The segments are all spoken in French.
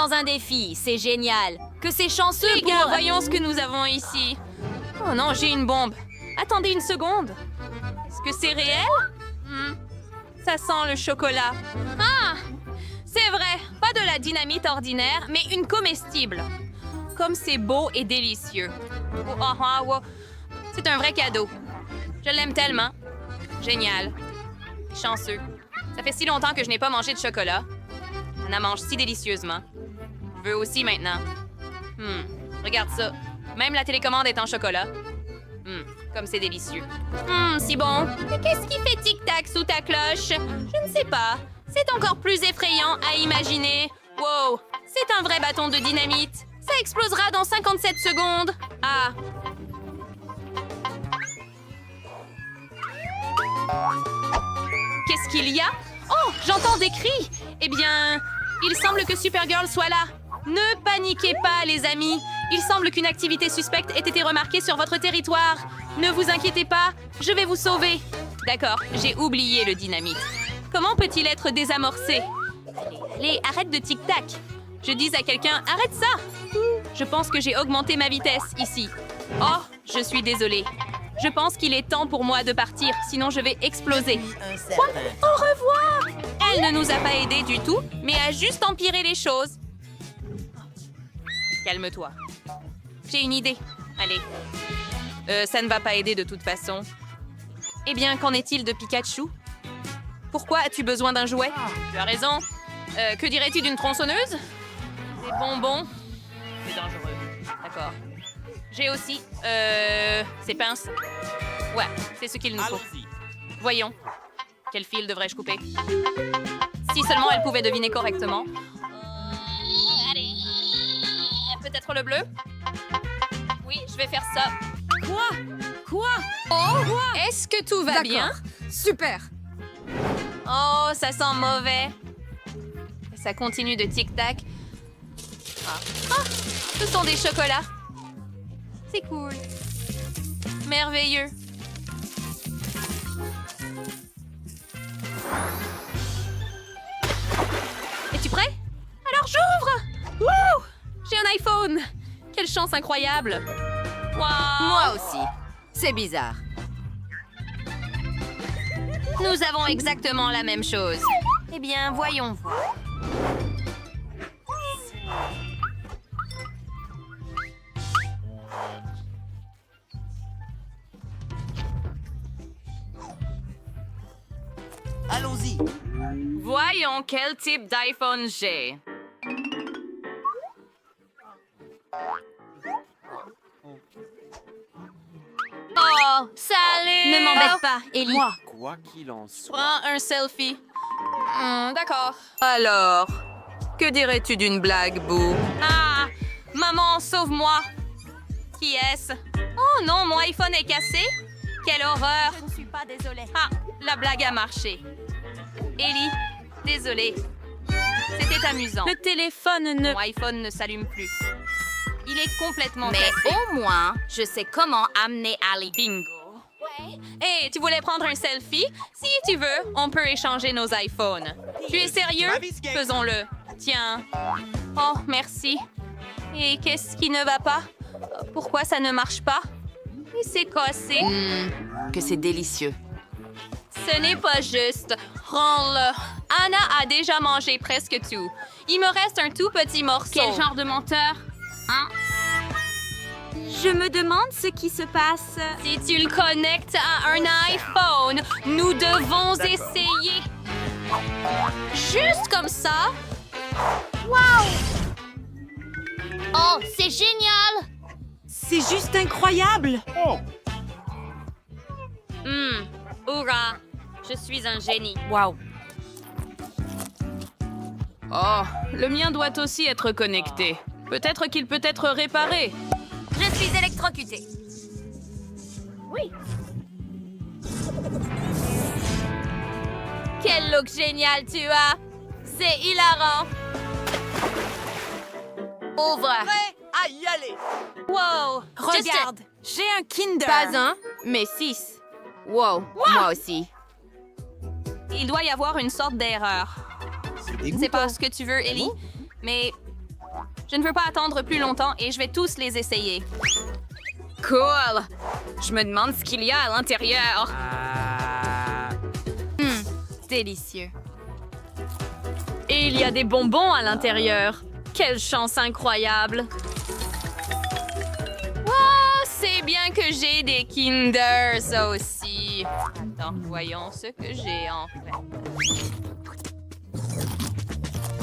dans un défi, c'est génial. Que c'est chanceux Les pour... gars, voyons ce que nous avons ici. Oh non, j'ai une bombe. Attendez une seconde. Est-ce que c'est réel? Ça sent le chocolat. Ah! C'est vrai, pas de la dynamite ordinaire, mais une comestible. Comme c'est beau et délicieux. C'est un vrai cadeau. Je l'aime tellement. Génial. Chanceux. Ça fait si longtemps que je n'ai pas mangé de chocolat. On en mange si délicieusement. Je veux aussi maintenant. Regarde ça. Même la télécommande est en chocolat. Comme c'est délicieux. Si bon. Mais qu'est-ce qui fait tic-tac sous ta cloche? Je ne sais pas. C'est encore plus effrayant à imaginer. Wow! C'est un vrai bâton de dynamite. Ça explosera dans 57 secondes. Ah! Qu'est-ce qu'il y a? Oh, j'entends des cris! Eh bien, il semble que Supergirl soit là. Ne paniquez pas, les amis. Il semble qu'une activité suspecte ait été remarquée sur votre territoire. Ne vous inquiétez pas, je vais vous sauver. D'accord, j'ai oublié le dynamite. Comment peut-il être désamorcé? Allez, arrête de tic-tac. Je dis à quelqu'un, arrête ça! Je pense que j'ai augmenté ma vitesse ici. Oh, je suis désolée. Je pense qu'il est temps pour moi de partir, sinon je vais exploser. Quoi? Au revoir! Elle ne nous a pas aidés du tout, mais a juste empiré les choses. Calme-toi. J'ai une idée. Allez. Ça ne va pas aider de toute façon. Eh bien, qu'en est-il de Pikachu? Pourquoi as-tu besoin d'un jouet? Tu as raison. Que dirais-tu d'une tronçonneuse? Des bonbons? C'est dangereux. D'accord. J'ai aussi... ces pinces. Ouais, c'est ce qu'il nous faut. Voyons. Quel fil devrais-je couper? Si seulement elle pouvait deviner correctement. Allez. Peut-être le bleu? Oui, je vais faire ça. Quoi? Oh! Est-ce que tout va bien? Super. Oh, ça sent mauvais. Ça continue de tic-tac. Ah, ce sont des chocolats. C'est cool. Merveilleux. Es-tu prêt? Alors j'ouvre! Wouh! J'ai un iPhone! Quelle chance incroyable! Wow! Moi aussi. C'est bizarre. Nous avons exactement la même chose. Eh bien, voyons voir. Allons-y. Voyons quel type d'iPhone j'ai. Oh, salut! Ne m'embête pas, Ellie. Quoi qu'il en soit. Prends un selfie. D'accord. Alors, que dirais-tu d'une blague, Boo? Ah! Maman, sauve-moi! Qui est-ce? Oh non, mon iPhone est cassé? Quelle horreur! Je ne suis pas désolée. Ah, la blague a marché. Ellie, désolée. C'était amusant. Le téléphone ne... Mon iPhone ne s'allume plus. Il est complètement Mais cassé. au moins, je sais comment amener Ali. Bingo. Hey, tu voulais prendre un selfie? Si tu veux, on peut échanger nos iPhones. Tu es sérieux? Faisons-le. Tiens. Oh, merci. Et qu'est-ce qui ne va pas? Pourquoi ça ne marche pas? Et c'est cassé. Que c'est délicieux. Ce n'est pas juste. Rends-le. Anna a déjà mangé presque tout. Il me reste un tout petit morceau. Quel genre de menteur? Hein? Je me demande ce qui se passe. Si tu le connectes à un iPhone, nous devons essayer. Juste comme ça. Oh, c'est génial! C'est juste incroyable. Hurrah! Je suis un génie. Wow. Oh, le mien doit aussi être connecté. Peut-être qu'il peut être réparé. Je suis électrocutée. Quel look génial tu as! C'est hilarant! Ouvre. Prêt à y aller. Wow! Regarde, j'ai un Kinder. Pas un, mais 6. Wow, moi aussi. Il doit y avoir une sorte d'erreur. Je ne sais pas ce que tu veux, Ellie, mais Je ne veux pas attendre plus longtemps et je vais tous les essayer. Cool. Je me demande ce qu'il y a à l'intérieur. Délicieux. Et il y a des bonbons à l'intérieur. Quelle chance incroyable. Oh, c'est bien que j'ai des Kinder, ça aussi. Attends, voyons ce que j'ai en fait.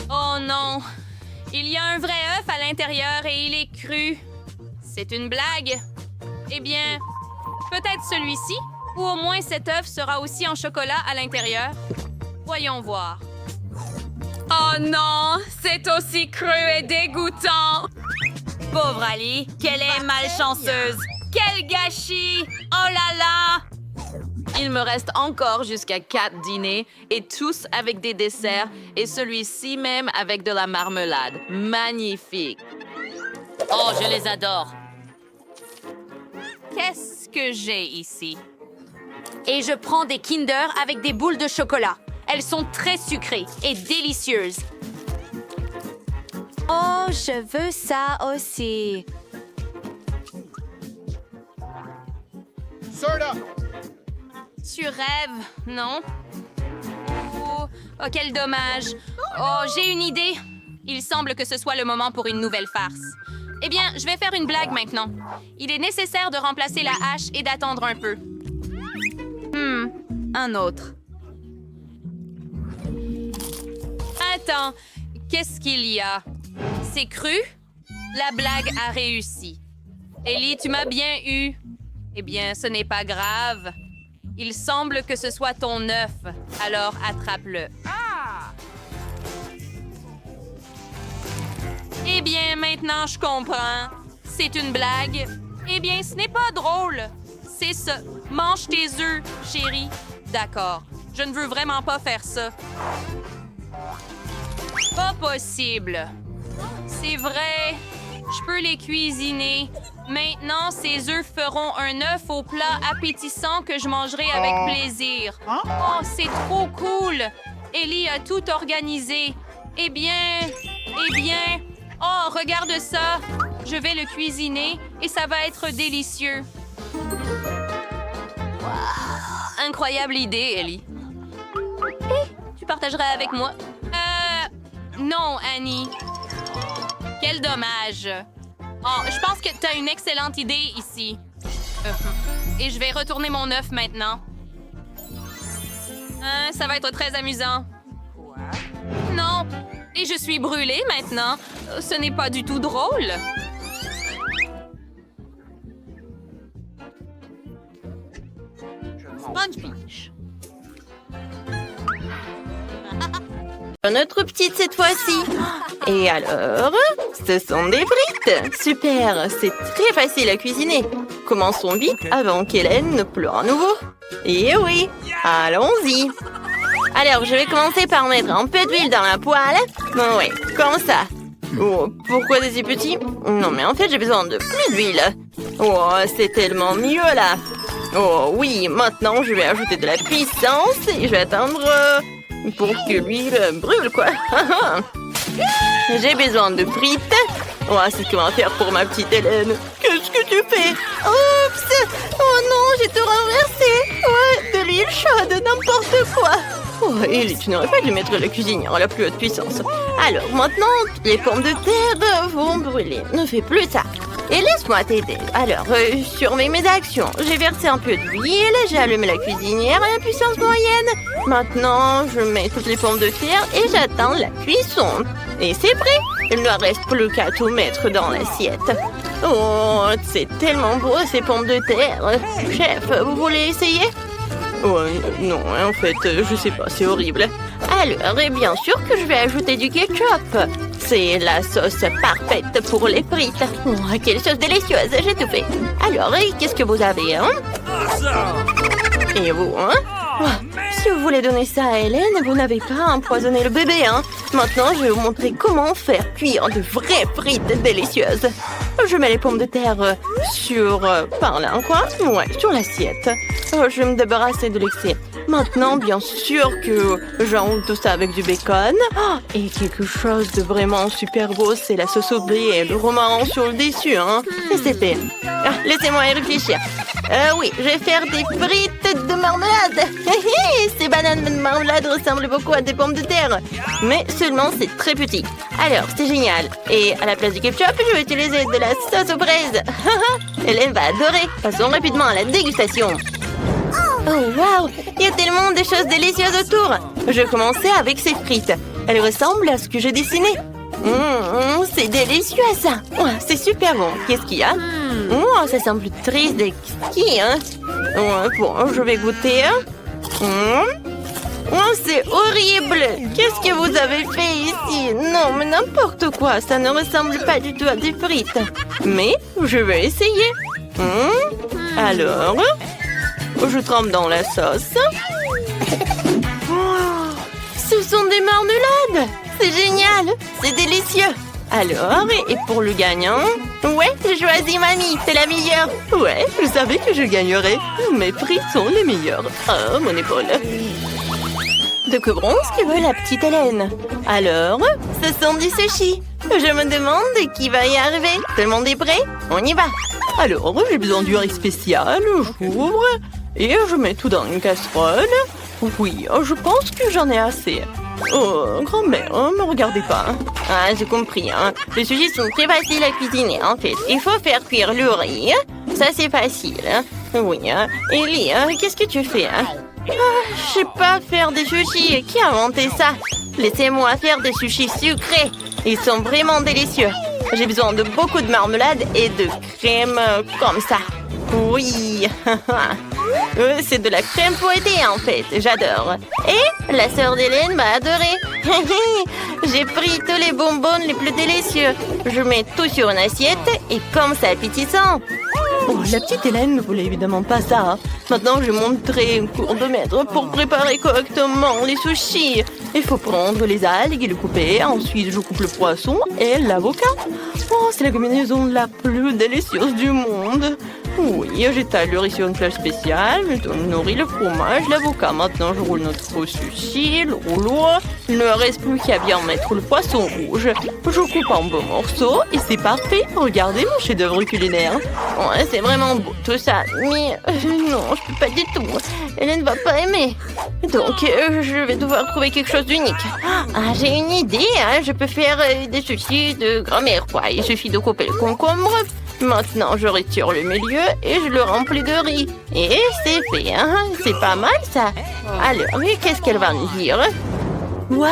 Oh non! Il y a un vrai œuf à l'intérieur et il est cru. C'est une blague. Eh bien, peut-être celui-ci, ou au moins cet œuf sera aussi en chocolat à l'intérieur. Voyons voir. Oh non, c'est aussi cru et dégoûtant. Pauvre Ali, qu'elle est malchanceuse. Quel gâchis! Oh là là! Il me reste encore jusqu'à 4 dîners et tous avec des desserts et celui-ci même avec de la marmelade. Magnifique. Oh, je les adore. Qu'est-ce que j'ai ici? Et je prends des Kinder avec des boules de chocolat. Elles sont très sucrées et délicieuses. Oh, je veux ça aussi. Tu rêves, non? Oh, quel dommage. Oh, j'ai une idée. Il semble que ce soit le moment pour une nouvelle farce. Eh bien, je vais faire une blague maintenant. Il est nécessaire de remplacer la hache et d'attendre un peu. Un autre. Attends, qu'est-ce qu'il y a? C'est cru? La blague a réussi. Ellie, tu m'as bien eu. Eh bien, ce n'est pas grave. Il semble que ce soit ton œuf, alors attrape-le. Eh bien, maintenant, je comprends. C'est une blague. Eh bien, ce n'est pas drôle. C'est ça. Mange tes œufs, chérie. D'accord. Je ne veux vraiment pas faire ça. Pas possible. C'est vrai. Je peux les cuisiner. Maintenant, ces œufs feront un œuf au plat appétissant que je mangerai avec plaisir. Oh, c'est trop cool. Ellie a tout organisé. Eh bien... Oh, regarde ça. Je vais le cuisiner et ça va être délicieux. Wow. Incroyable idée, Ellie. Tu partageras avec moi? Non, Annie. Quel dommage. Oh, je pense que tu as une excellente idée ici. Et je vais retourner mon œuf maintenant. Ça va être très amusant. Non. Et je suis brûlée maintenant. Ce n'est pas du tout drôle. Sponge Beach. Notre petite cette fois-ci. Et alors, ce sont des frites. Super, c'est très facile à cuisiner. Commençons vite avant qu'Hélène ne pleure à nouveau. Et oui, allons-y. Alors, je vais commencer par mettre un peu d'huile dans la poêle. Bon, ouais, comme ça. Oh, pourquoi des si petits? Non, mais en fait, j'ai besoin de plus d'huile. Oh, c'est tellement mieux, là. Oh, oui, maintenant, je vais ajouter de la puissance et je vais attendre pour que l'huile brûle, quoi. J'ai besoin de frites. Oh, c'est ce qu'on va faire pour ma petite Hélène. Qu'est-ce que tu fais? Oups! Oh non, j'ai tout renversé. Ouais, de l'huile chaude, n'importe quoi. Oh, Ellie, tu n'aurais pas dû mettre la cuisinière à la plus haute puissance. Alors, maintenant, les pommes de terre vont brûler. Ne fais plus ça. Et laisse-moi t'aider. Alors, surveille mes actions. J'ai versé un peu d'huile, j'ai allumé la cuisinière à la puissance moyenne. Maintenant, je mets toutes les pommes de terre et j'attends la cuisson. Et c'est prêt. Il ne reste plus qu'à tout mettre dans l'assiette. Oh, c'est tellement beau ces pommes de terre. Chef, vous voulez essayer? Oh, non, en fait, je sais pas, c'est horrible. Alors, et bien sûr que je vais ajouter du ketchup. C'est la sauce parfaite pour les frites. Oh, quelle sauce délicieuse, j'ai tout fait. Alors, et qu'est-ce que vous avez, hein? Et vous, hein? Oh, si vous voulez donner ça à Hélène, vous n'avez pas empoisonné le bébé, hein? Maintenant, je vais vous montrer comment faire cuire de vraies frites délicieuses. Je mets les pommes de terre sur... par là, quoi? Ouais, sur l'assiette. Oh, je vais me débarrasser de l'excès. Maintenant, bien sûr que j'enroule tout ça avec du bacon. Oh, et quelque chose de vraiment super beau, c'est la sauce au blé et le romarin sur le dessus, hein. SCP. Ah, laissez-moi y réfléchir. Oui, je vais faire des frites de marmelade. Ces bananes de marmelade ressemblent beaucoup à des pommes de terre. Mais seulement c'est très petit. Alors, c'est génial. Et à la place du ketchup, je vais utiliser de la sauce aux fraises. Hélène va adorer. Passons rapidement à la dégustation. Oh, waouh! Il y a tellement de choses délicieuses autour. Je vais commencer avec ces frites. Elles ressemblent à ce que j'ai dessiné. C'est délicieux, ça. Oh, c'est super bon. Qu'est-ce qu'il y a? Oh, ça semble triste et exquis, hein? Bon, je vais goûter. Oh, c'est horrible! Qu'est-ce que vous avez fait ici? Non, mais n'importe quoi. Ça ne ressemble pas du tout à des frites. Mais je vais essayer. Alors, je trempe dans la sauce. Oh, ce sont des marmelades! C'est génial! C'est délicieux! Alors, et pour le gagnant? Ouais, j'ai choisi mamie, c'est la meilleure! Ouais, je savais que je gagnerais. Mes frites sont les meilleures. Oh, mon épaule! Découvrons ce que veut la petite Hélène. Alors, ce sont du sushi. Je me demande qui va y arriver. Tout le monde est prêt? On y va! Alors, j'ai besoin du riz spécial, j'ouvre et je mets tout dans une casserole. Oui, je pense que j'en ai assez. Oh, grand-mère, ne me regardez pas. Ah, j'ai compris. Hein. Les sushis sont très faciles à cuisiner, en fait. Il faut faire cuire le riz. Ça, c'est facile. Oui. Ellie, qu'est-ce que tu fais? Je sais pas faire des sushis. Qui a inventé ça? Laissez-moi faire des sushis sucrés. Ils sont vraiment délicieux. J'ai besoin de beaucoup de marmelade et de crème comme ça. Oui. C'est de la crème fouettée, en fait. J'adore. Et la sœur d'Hélène m'a adoré. J'ai pris tous les bonbons les plus délicieux. Je mets tout sur une assiette et comme c'est appétissant. Oh, la petite Hélène ne voulait évidemment pas ça. Hein. Maintenant, je vais montrer un cours de maître pour préparer correctement les sushis. Il faut prendre les algues et les couper. Ensuite, je coupe le poisson et l'avocat. Oh, c'est la combinaison la plus délicieuse du monde. Oui, j'étale le riz sur une plage spéciale, je nourris le fromage, l'avocat. Maintenant, je roule notre sushi, le rouleau. Il ne reste plus qu'à bien mettre le poisson rouge. Je coupe en beaux morceaux et c'est parfait. Regardez mon chef-d'œuvre culinaire. Ouais, c'est vraiment beau tout ça, mais non, je peux pas du tout. Hélène ne va pas aimer. Donc, je vais devoir trouver quelque chose d'unique. Ah, j'ai une idée, hein. Je peux faire des sushis de grand-mère, quoi. Il suffit de couper le concombre. Maintenant, je retire le milieu et je le remplis de riz. Et c'est fait, hein? C'est pas mal, ça. Alors, qu'est-ce qu'elle va me dire? Waouh,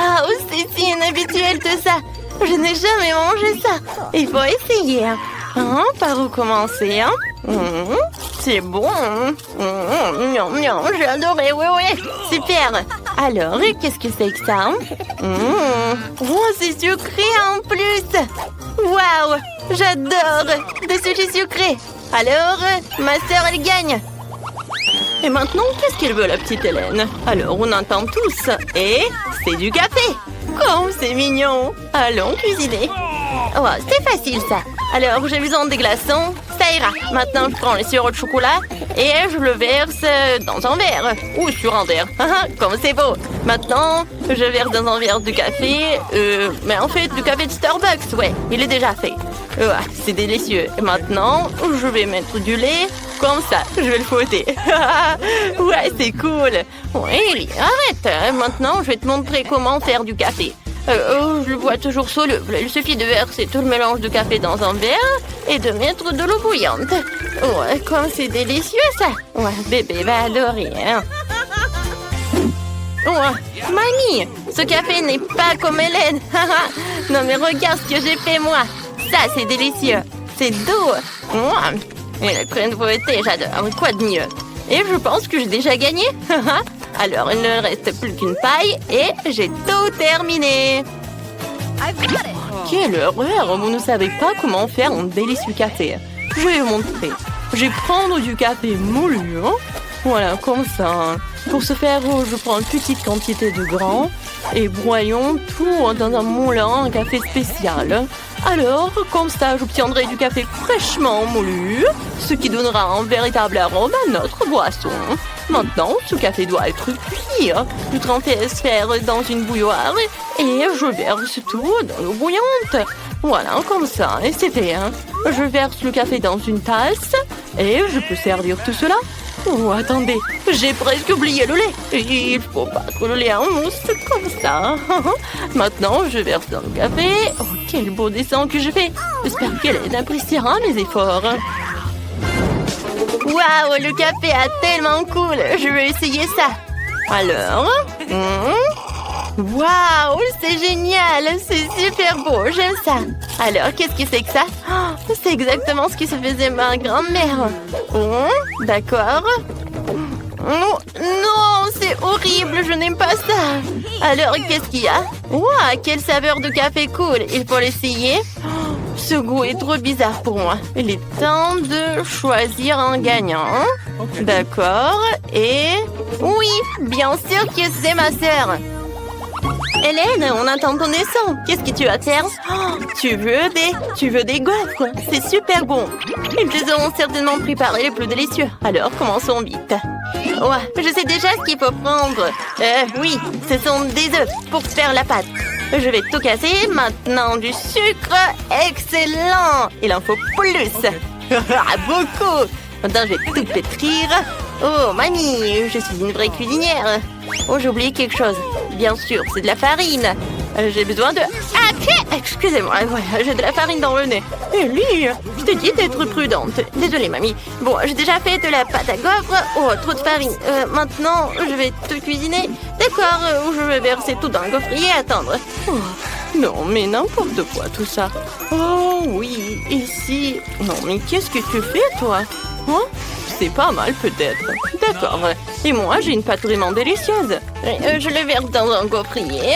c'est si inhabituel tout ça. Je n'ai jamais mangé ça. Il faut essayer. Hein? Par où commencer, hein? C'est bon. J'ai adoré, ouais. Super. Alors, qu'est-ce que c'est que ça? Oh, c'est sucré en plus. Waouh, j'adore. Des sushis sucrés. Alors, ma sœur, elle gagne. Et maintenant, qu'est-ce qu'elle veut, la petite Hélène? Alors, on entend tous. Et c'est du café. Oh, c'est mignon. Allons cuisiner. Oh, c'est facile, ça. Alors, j'ai besoin des glaçons. Ça ira. Maintenant, je prends le sirop de chocolat et je le verse dans un verre. Ou sur un verre. Comme c'est beau. Maintenant, je verse dans un verre du café. Mais en fait, du café de Starbucks, ouais. Il est déjà fait. C'est délicieux. Et maintenant, je vais mettre du lait. Comme ça, je vais le fouetter. Ouais, c'est cool. Ouais, arrête. Maintenant, je vais te montrer comment faire du café. Je le vois toujours soluble. Il suffit de verser tout le mélange de café dans un verre et de mettre de l'eau bouillante. Ouais, comme c'est délicieux, ça. Ouais, bébé va adorer, hein. Ouais, mamie, ce café n'est pas comme Hélène. Non, mais regarde ce que j'ai fait, moi. Ça, c'est délicieux. C'est doux. Et la crème fouettée, j'adore. Quoi de mieux? Et je pense que j'ai déjà gagné. Alors, il ne reste plus qu'une paille et j'ai tout terminé. Quelle horreur! Vous ne savez pas comment faire un délicieux café. Je vais vous montrer. Je vais prendre du café moulu. Voilà, comme ça. Pour ce faire, je prends une petite quantité de grains et broyons tout dans un moulin, un café spécial. Alors, comme ça, j'obtiendrai du café fraîchement moulu, ce qui donnera un véritable arôme à notre boisson. Maintenant, ce café doit être cuit. Je trempe les sphères dans une bouilloire et je verse tout dans l'eau bouillante. Voilà, comme ça, et c'est fait. Je verse le café dans une tasse et je peux servir tout cela. Oh, attendez, j'ai presque oublié le lait. Il faut battre le lait en mousse comme ça. Maintenant, je verse dans le café. Oh, quel beau dessin que je fais. J'espère qu'elle appréciera mes efforts. Waouh, le café est tellement cool. Je vais essayer ça. Alors, waouh, c'est génial. C'est super beau, j'aime ça. Alors, qu'est-ce que c'est que ça? Oh, c'est exactement ce qui se faisait ma grand-mère. Oh, d'accord. Oh, non, c'est horrible, je n'aime pas ça. Alors, qu'est-ce qu'il y a? Waouh, quelle saveur de café cool. Il faut l'essayer. Oh, ce goût est trop bizarre pour moi. Il est temps de choisir un gagnant. D'accord. Et... oui, bien sûr que c'est ma sœur. Hélène, on entend ton son. Qu'est-ce que tu vas faire? Oh, tu veux des gaufres? C'est super bon. Ils les ont certainement préparés les plus délicieux. Alors, commençons vite. Ouais, je sais déjà ce qu'il faut prendre. Oui, ce sont des œufs pour faire la pâte. Je vais tout casser. Maintenant, du sucre. Excellent. Il en faut plus. Beaucoup. Maintenant, je vais tout pétrir. Oh, mamie, je suis une vraie cuisinière. Oh, j'ai oublié quelque chose. Bien sûr, c'est de la farine. J'ai besoin de... ah, excusez-moi, ouais, j'ai de la farine dans le nez. Ellie, je t'ai dit d'être prudente. Désolée, mamie. Bon, j'ai déjà fait de la pâte à gaufres. Oh, trop de farine. Maintenant, je vais tout cuisiner. D'accord, je vais verser tout dans le gaufrier et attendre. Oh, non, mais n'importe quoi, tout ça. Oh, oui, ici... non, mais qu'est-ce que tu fais, toi? Hein? C'est pas mal, peut-être. D'accord. Et moi, j'ai une pâte vraiment délicieuse. Je le verse dans un gaufrier.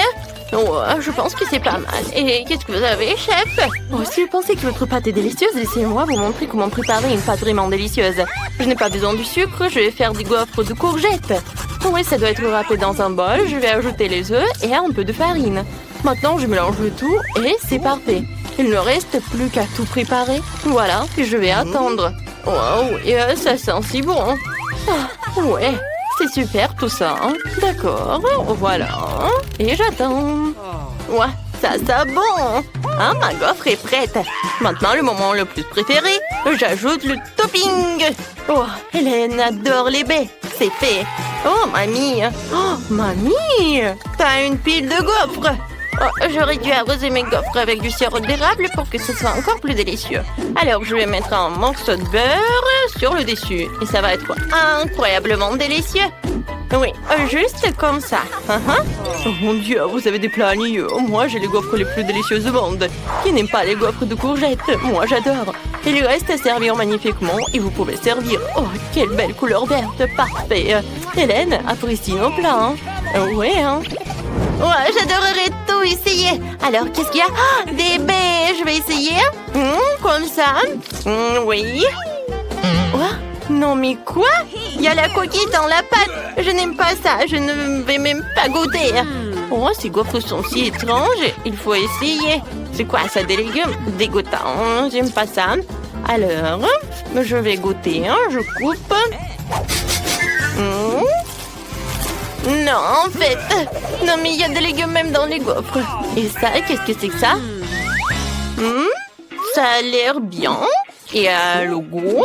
Oh, je pense que c'est pas mal. Et qu'est-ce que vous avez, chef? Oh, si vous pensez que votre pâte est délicieuse, laissez-moi vous montrer comment préparer une pâte vraiment délicieuse. Je n'ai pas besoin du sucre, je vais faire des gaufres de courgettes. Oui, ça doit être râpé dans un bol. Je vais ajouter les œufs et un peu de farine. Maintenant, je mélange le tout et c'est parfait. Il ne reste plus qu'à tout préparer. Voilà, puis je vais attendre. Wow, et ça sent si bon. Ah, ouais, c'est super tout ça. D'accord, voilà. Et j'attends. Ouais, ça sent bon. Ah, ma gaufre est prête. Maintenant, le moment le plus préféré. J'ajoute le topping. Oh, Hélène adore les baies. C'est fait. Oh, mamie. Oh, mamie. T'as une pile de gaufres. Oh, j'aurais dû arroser mes gaufres avec du sirop d'érable pour que ce soit encore plus délicieux. Alors, je vais mettre un morceau de beurre sur le dessus. Et ça va être incroyablement délicieux. Oui, juste comme ça. Oh mon Dieu, vous avez des plats ennuyeux. Moi, j'ai les gaufres les plus délicieuses au monde. Qui n'aime pas les gaufres de courgettes? Moi, j'adore. Il lui reste à servir magnifiquement et vous pouvez servir. Oh, quelle belle couleur verte. Parfait. Hélène, apprécie nos plats. Ouais, Ouais, j'adorerais tout essayer. Alors, qu'est-ce qu'il y a? Ah, des baies, je vais essayer. Comme ça. Oui. Non, mais quoi? Il y a la coquille dans la pâte. Je n'aime pas ça. Je ne vais même pas goûter. Oh, ces gaufres sont si étranges. Il faut essayer. C'est quoi ça, des légumes? Dégoûtant. J'aime pas ça. Alors, je vais goûter. Je coupe. Non, en fait. Non, mais il y a des légumes même dans les gaufres. Et ça, qu'est-ce que c'est que ça? Ça a l'air bien. Et le goût?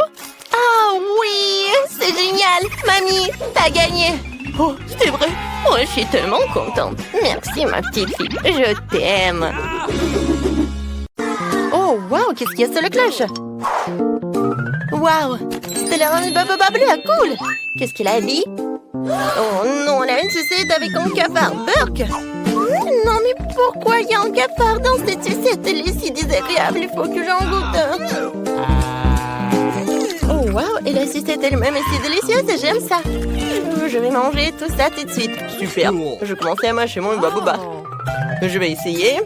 Ah oui, c'est génial. Mamie, t'as gagné. Oh, c'est vrai. Oh, je suis tellement contente. Merci, ma petite fille. Je t'aime. Oh, waouh, qu'est-ce qu'il y a sur la cloche? Waouh, c'était la reine bleue, cool. Qu'est-ce qu'elle a dit? Oh non, elle a une sucette avec un cafard. Burk! Non, mais pourquoi il y a un cafard dans cette sucette? Elle est si désagréable, il faut que j'en goûte. Oh, wow, et la sucette elle-même est si délicieuse, j'aime ça. Je vais manger tout ça tout de suite. Super, je commençais à mâcher mon baboba. Je vais essayer.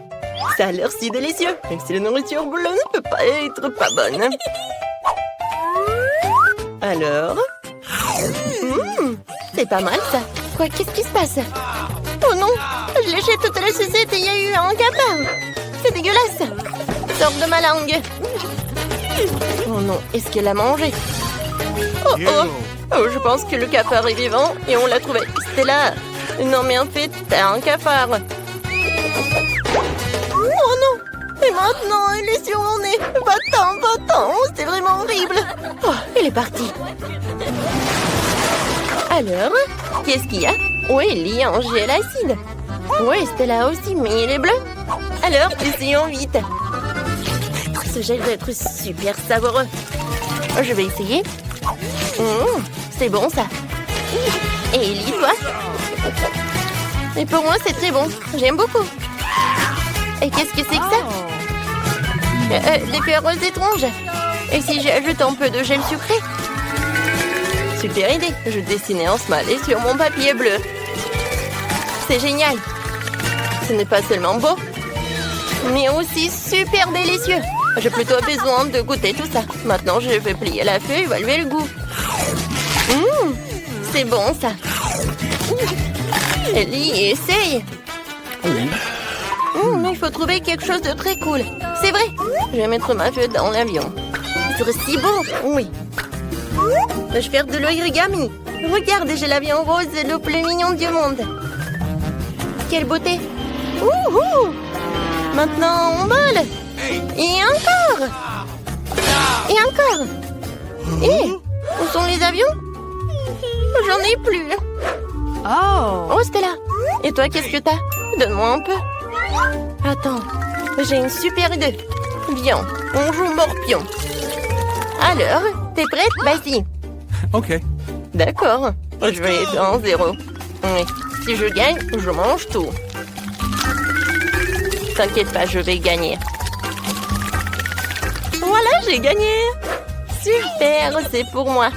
Ça a l'air si délicieux, même si la nourriture bleue ne peut pas être pas bonne. Alors... c'est pas mal ça. Quoi, qu'est-ce qui se passe? Oh non, je léchais toute la sucette et il y a eu un cafard. C'est dégueulasse. Sors de ma langue. Oh non, est-ce qu'elle a mangé? Oh oh, Oh, je pense que le cafard est vivant et on l'a trouvé. Stella. Non, mais en fait, t'as un cafard. Oh non. Et maintenant, il est sur mon nez. Va-t'en, va-t'en. C'est vraiment horrible. Oh, il est parti. Alors, qu'est-ce qu'il y a? Oui, il y a un gel acide. Oui, Stella aussi, mais il est bleu. Alors, essayons vite. Ce gel va être super savoureux. Je vais essayer. C'est bon, ça. Et Ellie, toi? Et pour moi, c'est très bon. J'aime beaucoup. Et qu'est-ce que c'est que ça? Des perles étranges. Et si j'ajoute un peu de gel sucré? Super idée. Je dessinais un smiley sur mon papier bleu. C'est génial. Ce n'est pas seulement beau, mais aussi super délicieux. J'ai plutôt besoin de goûter tout ça. Maintenant, je vais plier la feuille et évaluer le goût. C'est bon, ça. Ellie, essaye. Mais il faut trouver quelque chose de très cool. C'est vrai. Je vais mettre ma feuille dans l'avion. Ce serait si beau. Oui. Je vais faire de l'origami. Regarde, j'ai l'avion rose le plus mignon du monde. Quelle beauté. Maintenant, on vole. Et encore. Et encore. Et où sont les avions? J'en ai plus. Oh, Stella. Et toi, qu'est-ce que t'as? Donne-moi un peu. Attends, j'ai une super idée. Viens, on joue morpion. Alors, t'es prête? Vas-y. Ok. D'accord. Je vais faire un 0. Oui. Si je gagne, je mange tout. T'inquiète pas, je vais gagner. Voilà, j'ai gagné. Super, c'est pour moi.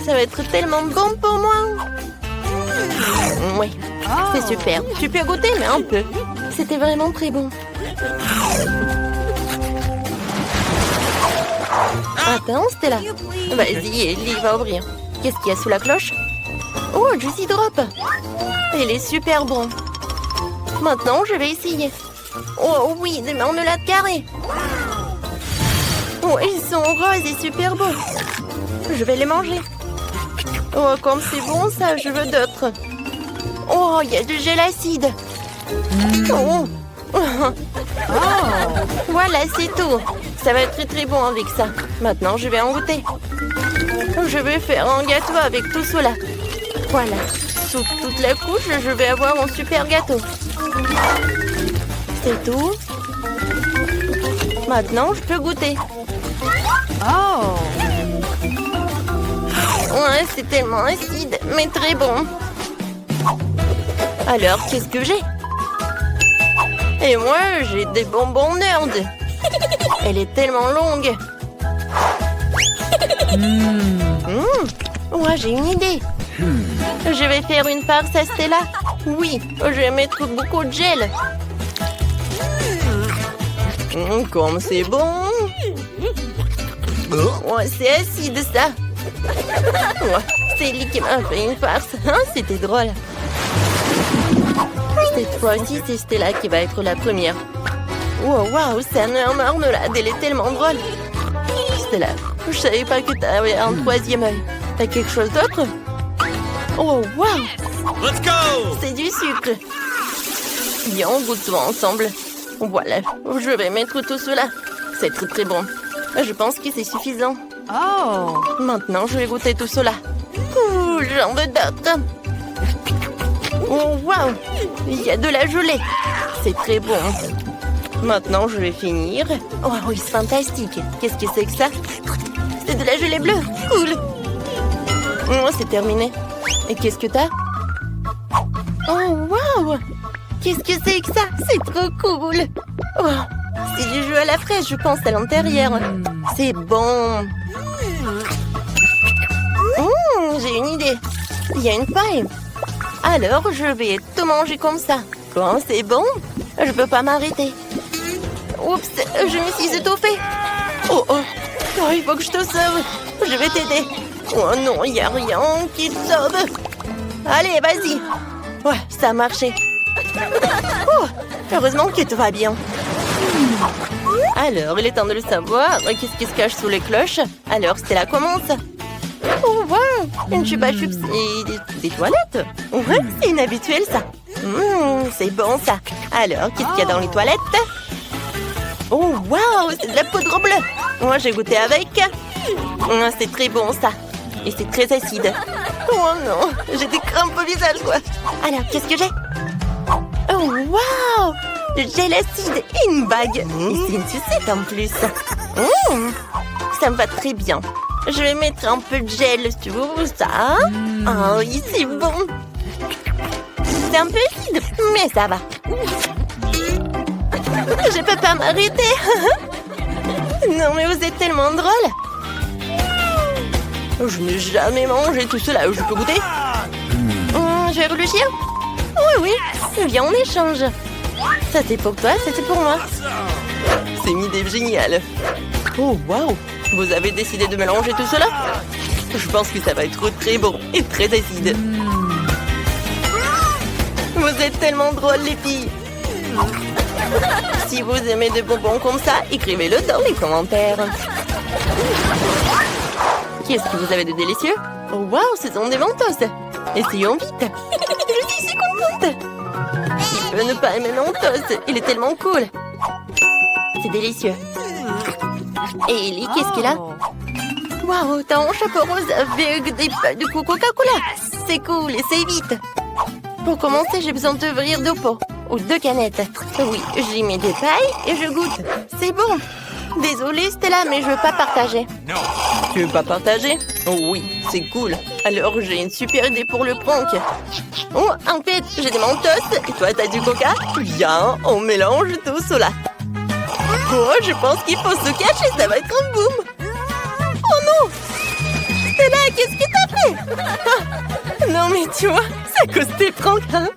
Ça va être tellement bon pour moi. Oui, c'est super. Tu peux goûter, mais un peu. C'était vraiment très bon. Attends, Stella. Vas-y, Ellie va ouvrir. Qu'est-ce qu'il y a sous la cloche? Oh, Juicy Drop. Il est super bon. Maintenant, je vais essayer. Oh oui, des marmelades carrées. Oh, ils sont roses et super beaux. Je vais les manger. Oh, comme c'est bon ça, je veux d'autres. Oh, il y a du gel acide. Oh. Voilà, c'est tout. Ça va être très très bon avec ça. Maintenant, je vais en goûter. Je vais faire un gâteau avec tout cela. Voilà. Sous toute la couche, je vais avoir un super gâteau. C'est tout. Maintenant, je peux goûter. Ouais, c'est tellement acide, mais très bon. Alors, qu'est-ce que j'ai? Et moi, j'ai des bonbons nerd. Elle est tellement longue. Ouais, j'ai une idée. Je vais faire une farce à Stella. Oui, je vais mettre beaucoup de gel. Comme c'est bon. Ouais, c'est acide, ça. Ouais, c'est Ellie qui m'a fait une farce. Hein, c'était drôle. Cette fois-ci, c'est Stella qui va être la première. Waouh, c'est un marmelade. Elle est tellement drôle. Stella, je savais pas que t'avais un troisième œil. T'as quelque chose d'autre? Oh, waouh! Let's go! C'est du sucre. Bien, on goûte tout ensemble. Voilà, je vais mettre tout cela. C'est très très bon. Je pense que c'est suffisant. Maintenant, je vais goûter tout cela. J'en veux d'autres. Oh, waouh! Il y a de la gelée. C'est très bon. Maintenant, je vais finir. Oh oui, c'est fantastique. Qu'est-ce que c'est que ça? C'est de la gelée bleue. Cool. Oh, c'est terminé. Et qu'est-ce que t'as? Oh, waouh! Qu'est-ce que c'est que ça? C'est trop cool. Oh, c'est du jus à la fraise, je pense, à l'intérieur. C'est bon. J'ai une idée. Il y a une paille. Alors, je vais tout manger comme ça. Quand c'est bon, je peux pas m'arrêter. Oups, je me suis étouffée. Oh, il faut que je te sauve. Je vais t'aider. Oh non, il n'y a rien qui te sauve. Allez, vas-y. Ouais, ça a marché. Oh, heureusement que tout va bien. Alors, il est temps de le savoir. Qu'est-ce qui se cache sous les cloches? Alors, Stella commence. Oh, wow! Une chupa chups et des toilettes? Ouais, c'est inhabituel, ça. C'est bon, ça. Alors, qu'est-ce qu'il y a dans les toilettes? Oh, wow! C'est de la poudre bleue. Moi, j'ai goûté avec. C'est très bon, ça. Et c'est très acide. Oh non, j'ai des crampes au visage, quoi. Alors, qu'est-ce que j'ai? Oh, wow! Le gel acide et une bague. Et c'est une sucette en plus. Ça me va très bien. Je vais mettre un peu de gel sur ça. Oh oui, c'est bon. C'est un peu acide, mais ça va. Je peux pas m'arrêter. Non, mais vous êtes tellement drôle. Je n'ai jamais mangé tout cela. Je peux goûter? Je vais réfléchir. Oui, oui. Viens, on échange. Ça, c'est pour toi, ça, c'est pour moi. C'est une idée géniale. Oh, waouh! Vous avez décidé de mélanger tout cela? Je pense que ça va être très bon et très acide. Vous êtes tellement drôles, les filles. Si vous aimez des bonbons comme ça, écrivez-le dans les commentaires. Qu'est-ce que vous avez de délicieux? Oh, waouh, ce sont des mentos. Essayons vite. Je suis si contente. Il peut ne pas aimer mentos. Il est tellement cool. C'est délicieux. Et Ellie, qu'est-ce qu'il a? Waouh, t'as un chapeau rose avec des feuilles de Coca-Cola. C'est cool, essaye vite. Pour commencer, j'ai besoin d'ouvrir 2 pots. Ou 2 canettes. Oui, j'y mets des pailles et je goûte. C'est bon. Désolée, Stella, mais je veux pas partager. Tu veux pas partager? Oh oui, c'est cool. Alors, j'ai une super idée pour le prank. Oh, en fait, j'ai des mentos. Et toi, t'as du coca? Viens, on mélange tout cela. Oh, je pense qu'il faut se cacher, ça va être un boom. Oh non! Stella, qu'est-ce que t'as fait? Ah, non, mais tu vois, c'est à cause des pranks, hein?